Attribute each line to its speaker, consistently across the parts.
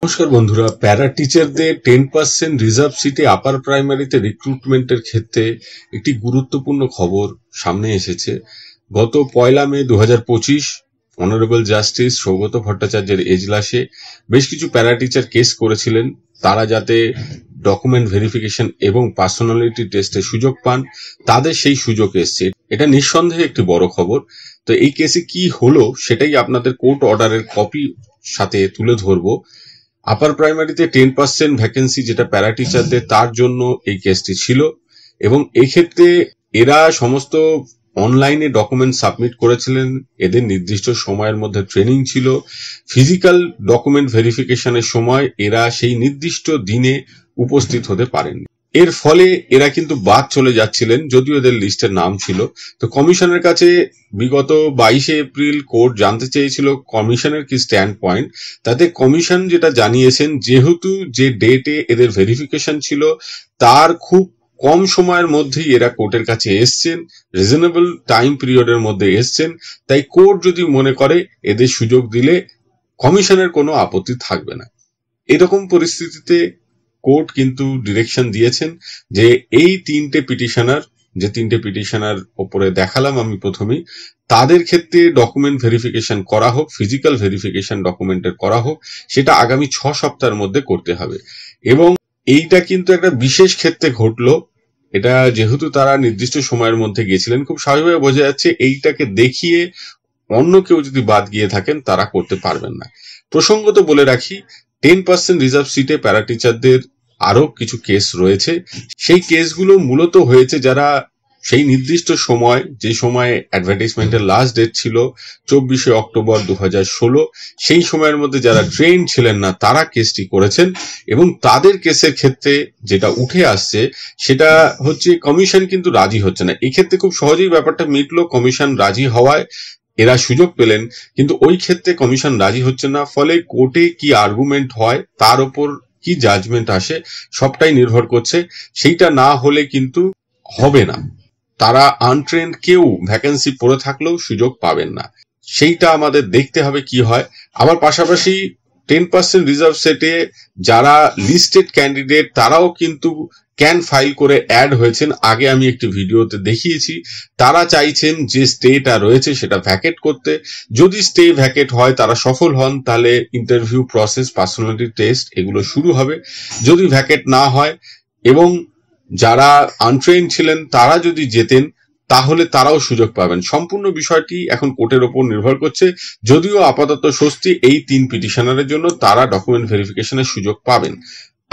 Speaker 1: নমস্কার বন্ধুরা, প্যারা টিচারদের 10% রিজার্ভ সিটে আপার প্রাইমারিতে রিক্রুটমেন্টের ক্ষেত্রে একটি গুরুত্বপূর্ণ খবর সামনে এসেছে। গত 1 মে 2025 অনারেবল জাস্টিস সৌগত ভট্টাচার্যের এজলাসে বেশ কিছু প্যারা টিচার কেস করেছিলেন তারা যাতে ডকুমেন্ট ভেরিফিকেশন এবং পার্সোনালিটি টেস্টে সুযোগ পান, তাদের সেই সুযোগ এসছে। এটা নিঃসন্দেহে একটি বড় খবর। তো এই কেসে কি হলো সেটাই আপনাদের কোর্ট অর্ডারের কপি সাথে তুলে ধরবো। আপার প্রাইমারিতে 10% ভ্যাকেন্সি যেটা প্যারা টিচারদের, তার জন্য এই কেসটি ছিল এবং এক্ষেত্রে এরা সমস্ত অনলাইনে ডকুমেন্ট সাবমিট করেছিলেন। এদের নির্দিষ্ট সময়ের মধ্যে ট্রেনিং ছিল। ফিজিক্যাল ডকুমেন্ট ভেরিফিকেশনের সময় এরা সেই নির্দিষ্ট দিনে উপস্থিত হতে পারেননি। এর ফলে এরা কিন্তু বাদ চলে যাচ্ছিলেন, যদিও এদের লিস্টের নাম ছিল। তো কমিশনের কাছে বিগত 22 এপ্রিল কোর্ট জানতে চেয়েছিল কমিশনের কি স্ট্যান্ড পয়েন্ট। তাতে কমিশন যেটা জানিয়েছেন, যেহেতু যে ডেটে এদের ভেরিফিকেশন ছিল তার খুব কম সময়ের মধ্যেই এরা কোর্টের কাছে এসছেন, রিজনেবল টাইম পিরিয়ডের মধ্যে এসছেন, তাই কোর্ট যদি মনে করে এদের সুযোগ দিলে কমিশনের কোনো আপত্তি থাকবে না। এরকম পরিস্থিতিতে কোর্ট কিন্তু ডিরেকশন দিয়েছেন যে এই তিনটে পিটিশনার ওপরে দেখালাম আমি প্রথমেই, তাদের ক্ষেত্রে ডকুমেন্ট ভেরিফিকেশন করা হোক, ফিজিক্যাল ভেরিফিকেশন ডকুমেন্টের করা হোক, সেটা আগামী 6 সপ্তাহের মধ্যে করতে হবে। এবং এইটা কিন্তু একটা বিশেষ ক্ষেত্রে ঘটলো। এটা যেহেতু তারা নির্দিষ্ট সময়ের মধ্যে গিয়েছিলেন, খুব স্বাভাবিকভাবে বোঝা যাচ্ছে এইটাকে দেখিয়ে অন্য কেউ যদি বাদ গিয়ে থাকেন তারা করতে পারবেন না। প্রসঙ্গত বলে রাখি, 10% রিজার্ভ সিটে প্যারা টিচারদের আরো কিছু কেস রয়েছে। সেই কেসগুলো মূলত হয়েছে যারা সেই নির্দিষ্ট সময়, যে সময়ে অ্যাডভার্টাইজমেন্টের লাস্ট ডেট ছিল 24 অক্টোবর 2016, সেই সময়ের মধ্যে যারা ট্রেন ছিলেন না তারা কেসটি করেছেন। এবং তাদের কেসের ক্ষেত্রে যেটা উঠে আসছে সেটা হচ্ছে কমিশন কিন্তু রাজি হচ্ছে না। এক্ষেত্রে খুব সহজেই ব্যাপারটা মিটলো, কমিশন রাজি হওয়ায় এরা সুযোগ পেলেন, কিন্তু ওই ক্ষেত্রে কমিশন রাজি হচ্ছে না। ফলে কোর্টে কি আর্গুমেন্ট হয়, তার উপর কি জাজমেন্ট আসে, সবটাই নির্ভর করছে। সেইটা না হলে কিন্তু হবে না, তারা আনট্রেন্ড কেউ ভ্যাকেন্সি পড়ে থাকলেও সুযোগ পাবেন না। সেইটা আমাদের দেখতে হবে কি হয়। আবার পাশাপাশি 10% রিজার্ভ সেটে যারা লিস্টেড ক্যান্ডিডেট তারাও কিন্তু ক্যান ফাইল করে অ্যাড হয়েছেন। আগে আমি একটি ভিডিওতে দেখিয়েছি, তারা চাইছেন যে স্টেটা রয়েছে সেটা ভ্যাকেট করতে। যদি স্টে ভ্যাকেট হয়, তারা সফল হন, তাহলে ইন্টারভিউ প্রসেস, পার্সোনালিটি টেস্ট এগুলো শুরু হবে। যদি ভ্যাকেট না হয় এবং যারা আনট্রেন ছিলেন তারা যদি যেতেন, তাহলে তারাও সুযোগ পাবেন। সম্পূর্ণ বিষয়টি এখন কোর্টের ওপর নির্ভর করছে। যদিও আপাতত স্বস্তি এই 3 পিটিশনারের জন্য, তারা ডকুমেন্ট ভেরিফিকেশনের সুযোগ পাবেন।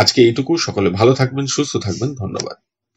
Speaker 1: আজকে এইটুকু। সকলে ভালো থাকবেন, সুস্থ থাকবেন। ধন্যবাদ।